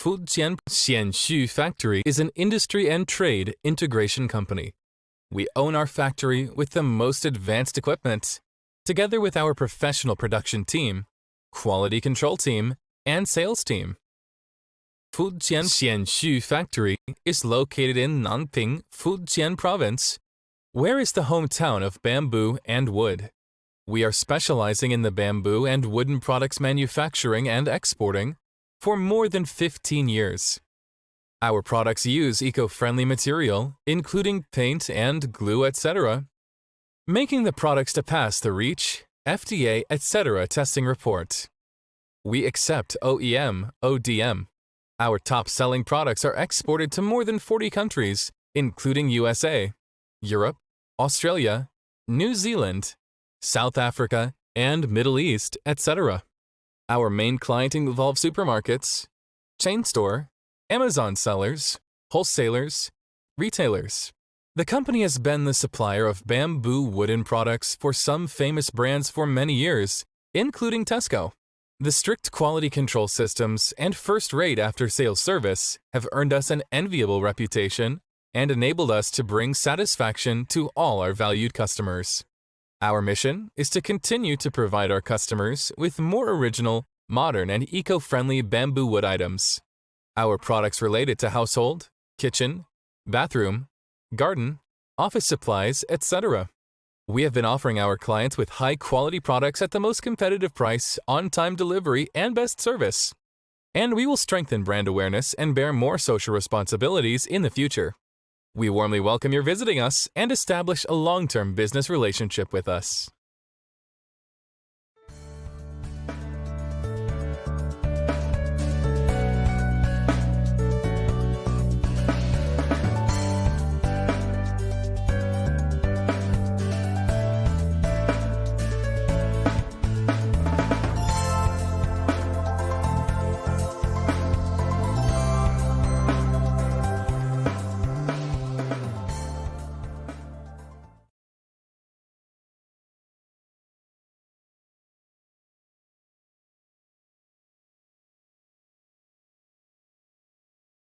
Fujian XianXu Factory is an industry and trade integration company. We own our factory with the most advanced equipment, together with our professional production team, quality control team, and sales team. Fujian XianXu Factory is located in Nanping, Fujian Province, where is the hometown of bamboo and wood. We are specializing in the bamboo and wooden products manufacturing and exporting for more than 15 years. Our products use eco-friendly material, including paint and glue, etc., making the products to pass the REACH, FDA, etc. testing report. We accept OEM, ODM. Our top-selling products are exported to more than 40 countries, including USA, Europe, Australia, New Zealand, South Africa, and Middle East, etc. Our main client involves supermarkets, chain store, Amazon sellers, wholesalers, retailers. The company has been the supplier of bamboo wooden products for some famous brands for many years, including Tesco. The strict quality control systems and first-rate after-sales service have earned us an enviable reputation and enabled us to bring satisfaction to all our valued customers. Our mission is to continue to provide our customers with more original, modern, and eco-friendly bamboo wood items. Our products related to household, kitchen, bathroom, garden, office supplies, etc. We have been offering our clients with high-quality products at the most competitive price, on-time delivery, and best service. And we will strengthen brand awareness and bear more social responsibilities in the future. We warmly welcome your visiting us and establish a long-term business relationship with us.